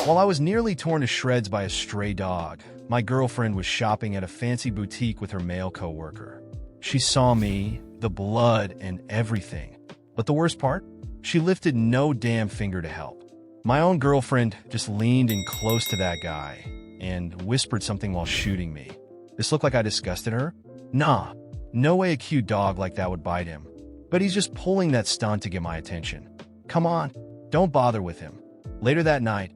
While I was nearly torn to shreds by a stray dog, my girlfriend was shopping at a fancy boutique with her male coworker. She saw me, the blood and everything. But the worst part? She lifted no damn finger to help. My own girlfriend just leaned in close to that guy and whispered something while shooting me. This looked like I disgusted her? Nah, no way a cute dog like that would bite him. But he's just pulling that stunt to get my attention. Come on, don't bother with him. Later that night,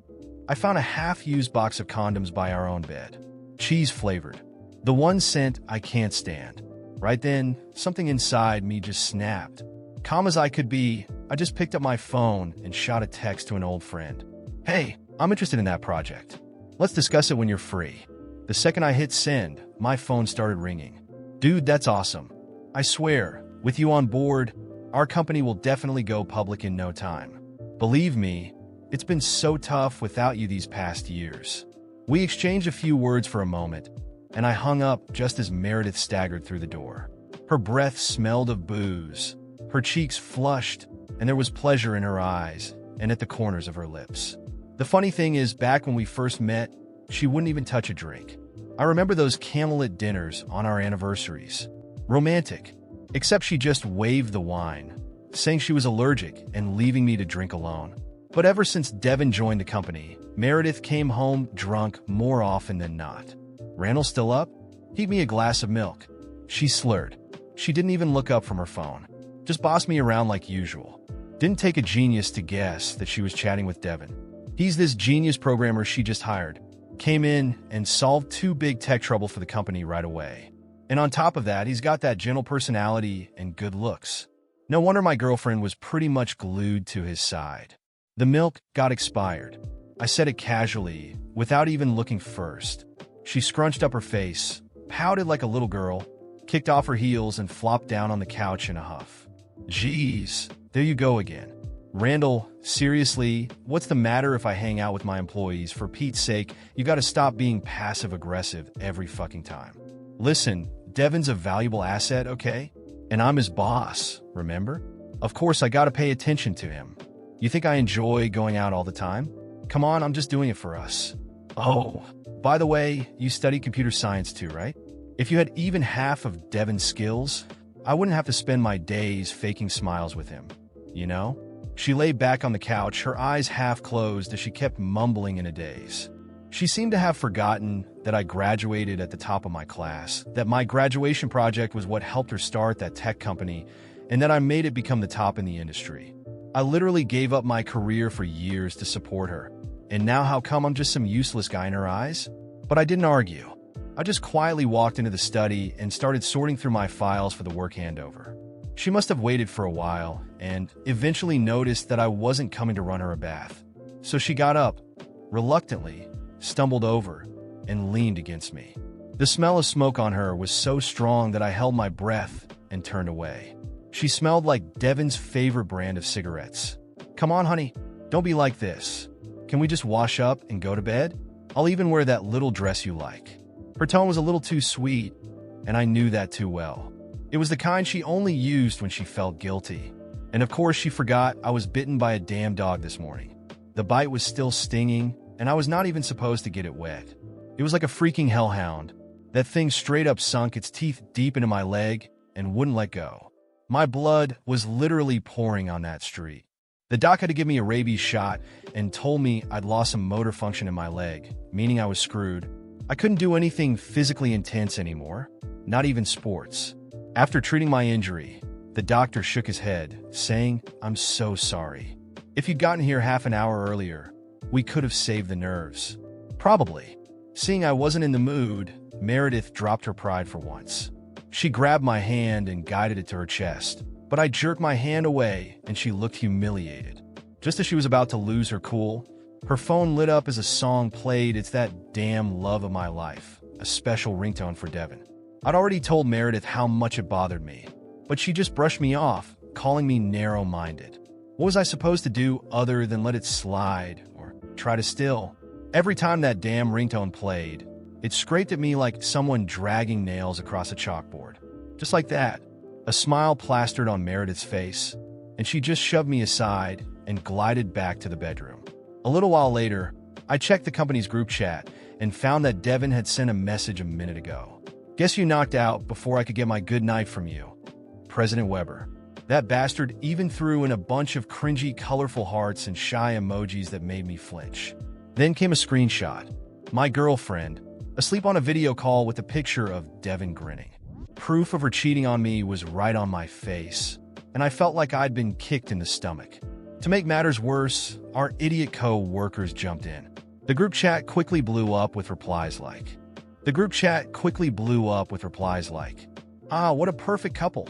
I found a half-used box of condoms by our own bed. Cheese-flavored. The one scent I can't stand. Right then, something inside me just snapped. Calm as I could be, I just picked up my phone and shot a text to an old friend. Hey, I'm interested in that project. Let's discuss it when you're free. The second I hit send, my phone started ringing. Dude, that's awesome. I swear, with you on board, our company will definitely go public in no time. Believe me, it's been so tough without you these past years. We exchanged a few words for a moment, and I hung up just as Meredith staggered through the door. Her breath smelled of booze, her cheeks flushed, and there was pleasure in her eyes and at the corners of her lips. The funny thing is, back when we first met, she wouldn't even touch a drink. I remember those candlelit dinners on our anniversaries. Romantic, except she just waved the wine, saying she was allergic and leaving me to drink alone. But ever since Devon joined the company, Meredith came home drunk more often than not. Randall still up? Heat me a glass of milk. She slurred. She didn't even look up from her phone. Just bossed me around like usual. Didn't take a genius to guess that she was chatting with Devon. He's this genius programmer she just hired. Came in and solved two big tech trouble for the company right away. And on top of that, he's got that gentle personality and good looks. No wonder my girlfriend was pretty much glued to his side. The milk got expired. I said it casually, without even looking first. She scrunched up her face, pouted like a little girl, kicked off her heels, and flopped down on the couch in a huff. Jeez, there you go again. Randall, seriously, what's the matter if I hang out with my employees? For Pete's sake, you gotta stop being passive-aggressive every fucking time. Listen, Devon's a valuable asset, okay? And I'm his boss, remember? Of course, I gotta pay attention to him. You think I enjoy going out all the time? Come on, I'm just doing it for us. Oh, by the way, you study computer science too, right? If you had even half of Devon's skills, I wouldn't have to spend my days faking smiles with him, you know? She lay back on the couch, her eyes half closed as she kept mumbling in a daze. She seemed to have forgotten that I graduated at the top of my class, that my graduation project was what helped her start that tech company, and that I made it become the top in the industry. I literally gave up my career for years to support her, and now how come I'm just some useless guy in her eyes? But I didn't argue. I just quietly walked into the study and started sorting through my files for the work handover. She must have waited for a while and eventually noticed that I wasn't coming to run her a bath. So she got up, reluctantly, stumbled over, and leaned against me. The smell of smoke on her was so strong that I held my breath and turned away. She smelled like Devon's favorite brand of cigarettes. Come on, honey, don't be like this. Can we just wash up and go to bed? I'll even wear that little dress you like. Her tone was a little too sweet, and I knew that too well. It was the kind she only used when she felt guilty. And of course, she forgot I was bitten by a damn dog this morning. The bite was still stinging, and I was not even supposed to get it wet. It was like a freaking hellhound. That thing straight up sunk its teeth deep into my leg and wouldn't let go. My blood was literally pouring on that street. The doc had to give me a rabies shot and told me I'd lost some motor function in my leg, meaning I was screwed. I couldn't do anything physically intense anymore, not even sports. After treating my injury, the doctor shook his head, saying, "I'm so sorry. If you'd gotten here half an hour earlier, we could have saved the nerves." Probably. Seeing I wasn't in the mood, Meredith dropped her pride for once. She grabbed my hand and guided it to her chest, but I jerked my hand away and she looked humiliated. Just as she was about to lose her cool, her phone lit up as a song played. It's that damn Love of My Life, a special ringtone for Devon. I'd already told Meredith how much it bothered me, but she just brushed me off, calling me narrow-minded. What was I supposed to do other than let it slide or try to still? Every time that damn ringtone played, it scraped at me like someone dragging nails across a chalkboard. Just like that, a smile plastered on Meredith's face, and she just shoved me aside and glided back to the bedroom. A little while later, I checked the company's group chat and found that Devon had sent a message a minute ago. Guess you knocked out before I could get my good night from you. President Weber. That bastard even threw in a bunch of cringy, colorful hearts and shy emojis that made me flinch. Then came a screenshot. My girlfriend, asleep on a video call with a picture of Devon grinning. Proof of her cheating on me was right on my face, and I felt like I'd been kicked in the stomach. To make matters worse, our idiot co-workers jumped in. The group chat quickly blew up with replies like, "Ah, what a perfect couple.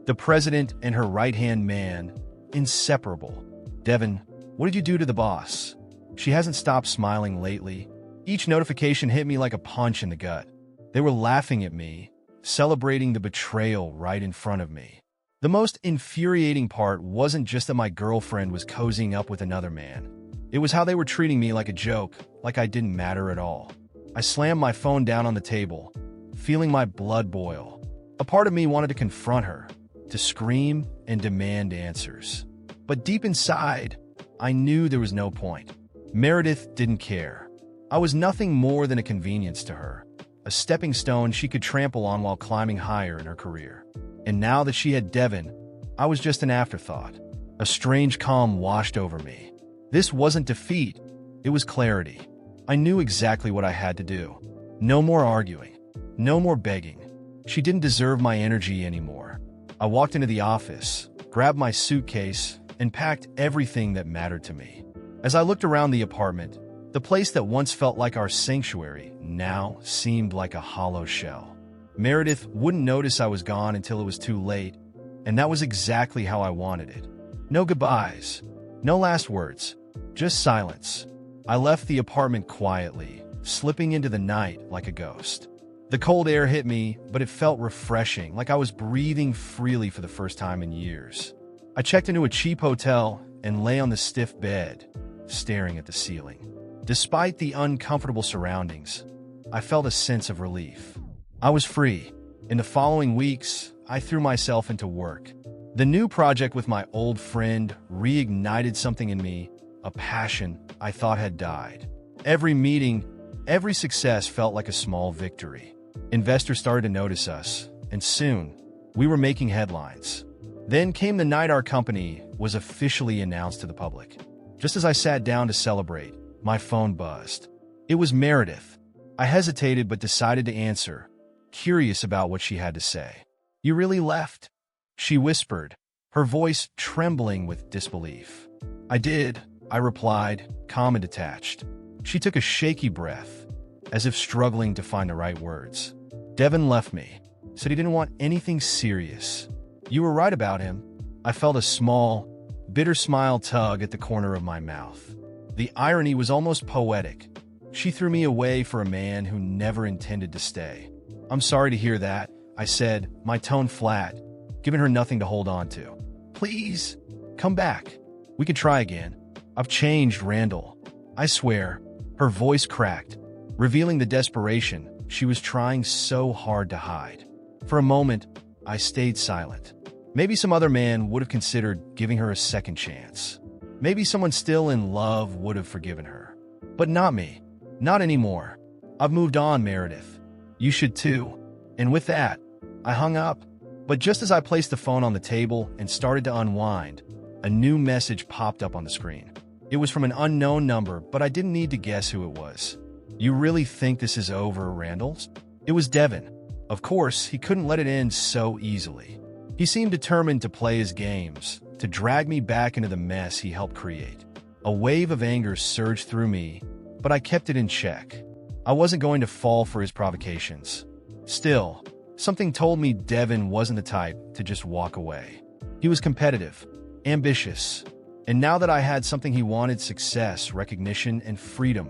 The president and her right-hand man, inseparable. Devon, what did you do to the boss? She hasn't stopped smiling lately." Each notification hit me like a punch in the gut. They were laughing at me, celebrating the betrayal right in front of me. The most infuriating part wasn't just that my girlfriend was cozying up with another man. It was how they were treating me like a joke, like I didn't matter at all. I slammed my phone down on the table, feeling my blood boil. A part of me wanted to confront her, to scream and demand answers. But deep inside, I knew there was no point. Meredith didn't care. I was nothing more than a convenience to her, a stepping stone she could trample on while climbing higher in her career. And now that she had Devon, I was just an afterthought. A strange calm washed over me. This wasn't defeat, it was clarity. I knew exactly what I had to do. No more arguing. No more begging. She didn't deserve my energy anymore. I walked into the office, grabbed my suitcase, and packed everything that mattered to me. As I looked around the apartment, the place that once felt like our sanctuary now seemed like a hollow shell. Meredith wouldn't notice I was gone until it was too late, and that was exactly how I wanted it. No goodbyes, no last words, just silence. I left the apartment quietly, slipping into the night like a ghost. The cold air hit me, but it felt refreshing, like I was breathing freely for the first time in years. I checked into a cheap hotel and lay on the stiff bed, staring at the ceiling. Despite the uncomfortable surroundings, I felt a sense of relief. I was free. In the following weeks, I threw myself into work. The new project with my old friend reignited something in me, a passion I thought had died. Every meeting, every success felt like a small victory. Investors started to notice us, and soon, we were making headlines. Then came the night our company was officially announced to the public. Just as I sat down to celebrate, my phone buzzed. It was Meredith. I hesitated but decided to answer, curious about what she had to say. "You really left?" she whispered, her voice trembling with disbelief. "I did," I replied, calm and detached. She took a shaky breath, as if struggling to find the right words. "Devon left me, said he didn't want anything serious." "You were right about him." I felt a small, bitter smile tug at the corner of my mouth. The irony was almost poetic. She threw me away for a man who never intended to stay. "I'm sorry to hear that," I said, my tone flat, giving her nothing to hold on to. "Please, come back. We could try again. I've changed, Randall. I swear." Her voice cracked, revealing the desperation she was trying so hard to hide. For a moment, I stayed silent. Maybe some other man would have considered giving her a second chance. Maybe someone still in love would have forgiven her. But not me. Not anymore. I've moved on, Meredith. You should too. And with that, I hung up. But just as I placed the phone on the table and started to unwind, a new message popped up on the screen. It was from an unknown number, but I didn't need to guess who it was. "You really think this is over, Randalls?" It was Devon. Of course, he couldn't let it end so easily. He seemed determined to play his games, to drag me back into the mess he helped create. A wave of anger surged through me, but I kept it in check. I wasn't going to fall for his provocations. Still, something told me Devon wasn't the type to just walk away. He was competitive, ambitious, and now that I had something he wanted, success, recognition, and freedom,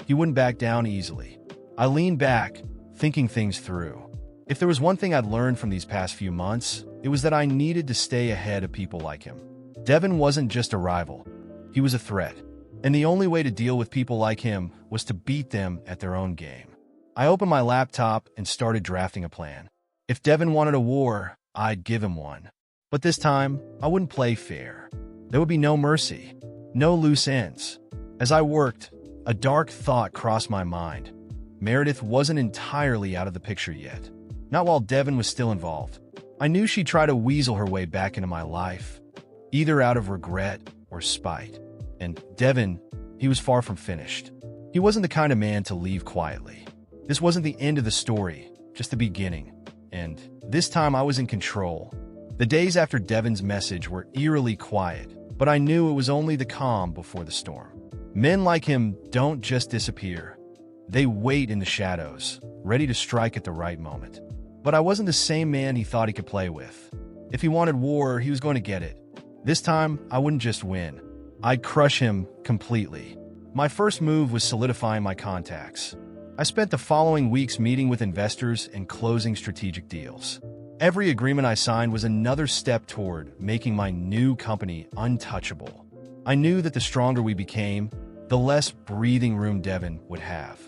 he wouldn't back down easily. I leaned back, thinking things through. If there was one thing I'd learned from these past few months, it was that I needed to stay ahead of people like him. Devon wasn't just a rival. He was a threat. And the only way to deal with people like him was to beat them at their own game. I opened my laptop and started drafting a plan. If Devon wanted a war, I'd give him one. But this time, I wouldn't play fair. There would be no mercy, no loose ends. As I worked, A dark thought crossed my mind. Meredith wasn't entirely out of the picture yet. Not while Devon was still involved. I knew she'd try to weasel her way back into my life, either out of regret or spite. And Devon, he was far from finished. He wasn't the kind of man to leave quietly. This wasn't the end of the story, just the beginning. And this time I was in control. The days after Devon's message were eerily quiet, but I knew it was only the calm before the storm. Men like him don't just disappear. They wait in the shadows, ready to strike at the right moment. But I wasn't the same man he thought he could play with. If he wanted war, he was going to get it. This time, I wouldn't just win. I'd crush him completely. My first move was solidifying my contacts. I spent the following weeks meeting with investors and closing strategic deals. Every agreement I signed was another step toward making my new company untouchable. I knew that the stronger we became, the less breathing room Devon would have.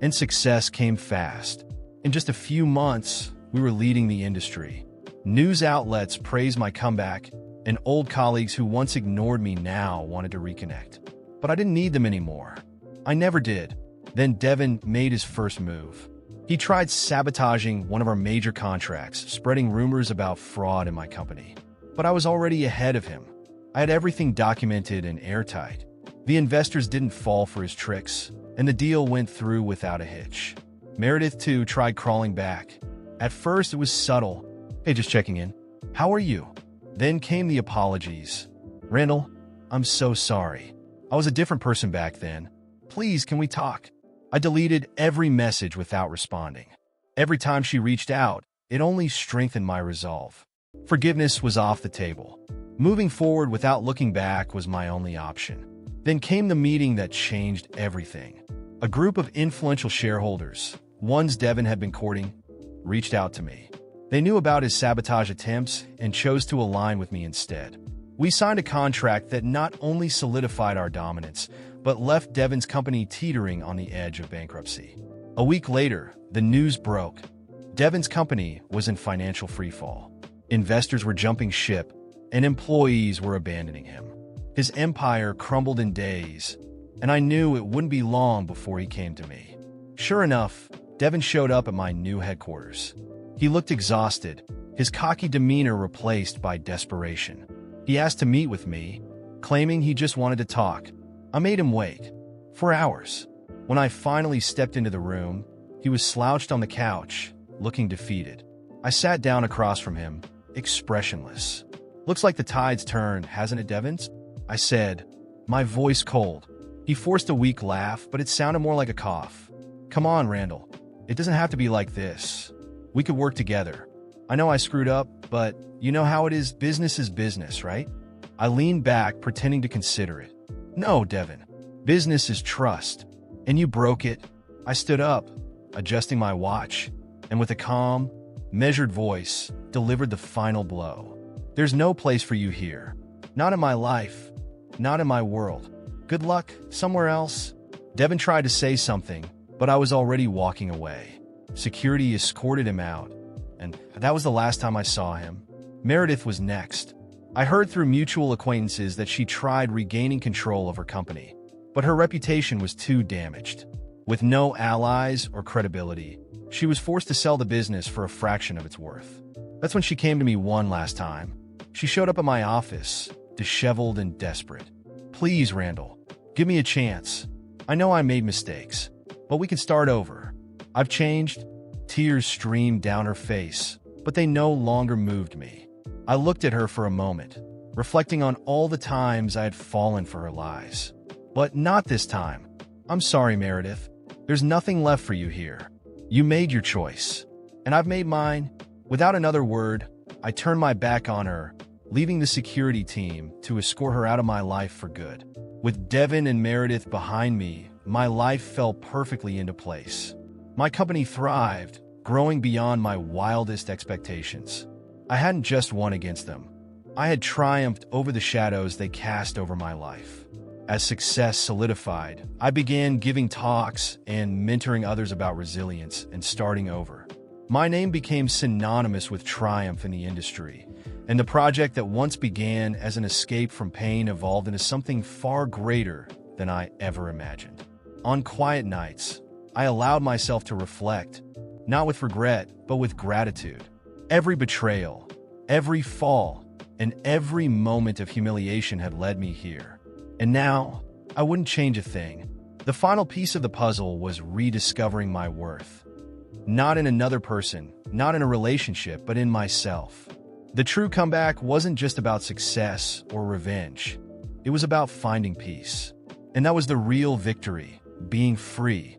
And success came fast. In just a few months, we were leading the industry. News outlets praised my comeback, and old colleagues who once ignored me now wanted to reconnect. But I didn't need them anymore. I never did. Then Devon made his first move. He tried sabotaging one of our major contracts, spreading rumors about fraud in my company. But I was already ahead of him. I had everything documented and airtight. The investors didn't fall for his tricks, and the deal went through without a hitch. Meredith, too, tried crawling back. At first, it was subtle. Hey, just checking in. How are you? Then came the apologies. Randall, I'm so sorry. I was a different person back then. Please, can we talk? I deleted every message without responding. Every time she reached out, it only strengthened my resolve. Forgiveness was off the table. Moving forward without looking back was my only option. Then came the meeting that changed everything. A group of influential shareholders, ones Devon had been courting, reached out to me. They knew about his sabotage attempts and chose to align with me instead. We signed a contract that not only solidified our dominance, but left Devon's company teetering on the edge of bankruptcy. A week later, the news broke. Devon's company was in financial freefall. Investors were jumping ship, and employees were abandoning him. His empire crumbled in days, and I knew it wouldn't be long before he came to me. Sure enough, Devon showed up at my new headquarters. He looked exhausted, his cocky demeanor replaced by desperation. He asked to meet with me, claiming he just wanted to talk. I made him wait. For hours. When I finally stepped into the room, he was slouched on the couch, looking defeated. I sat down across from him, expressionless. Looks like the tide's turned, hasn't it, Devons? I said, my voice cold. He forced a weak laugh, but it sounded more like a cough. Come on, Randall. It doesn't have to be like this. We could work together. I know I screwed up, but you know how it is, business is business, right? I leaned back, pretending to consider it. No, Devon. Business is trust. And you broke it. I stood up, adjusting my watch, and with a calm, measured voice, delivered the final blow. There's no place for you here. Not in my life. Not in my world. Good luck somewhere else. Devon tried to say something, but I was already walking away. Security escorted him out, and that was the last time I saw him. Meredith was next. I heard through mutual acquaintances that she tried regaining control of her company, but her reputation was too damaged. With no allies or credibility, she was forced to sell the business for a fraction of its worth. That's when she came to me one last time. She showed up at my office, disheveled and desperate. Please, Randall, give me a chance. I know I made mistakes, but we can start over. I've changed. Tears streamed down her face, but they no longer moved me. I looked at her for a moment, reflecting on all the times I had fallen for her lies. But not this time. I'm sorry, Meredith. There's nothing left for you here. You made your choice, and I've made mine. Without another word, I turned my back on her, leaving the security team to escort her out of my life for good. With Devon and Meredith behind me, my life fell perfectly into place. My company thrived, growing beyond my wildest expectations. I hadn't just won against them. I had triumphed over the shadows they cast over my life. As success solidified, I began giving talks and mentoring others about resilience and starting over. My name became synonymous with triumph in the industry, and the project that once began as an escape from pain evolved into something far greater than I ever imagined. On quiet nights, I allowed myself to reflect, not with regret, but with gratitude. Every betrayal, every fall, and every moment of humiliation had led me here. And now, I wouldn't change a thing. The final piece of the puzzle was rediscovering my worth. Not in another person, not in a relationship, but in myself. The true comeback wasn't just about success or revenge. It was about finding peace. And that was the real victory, being free,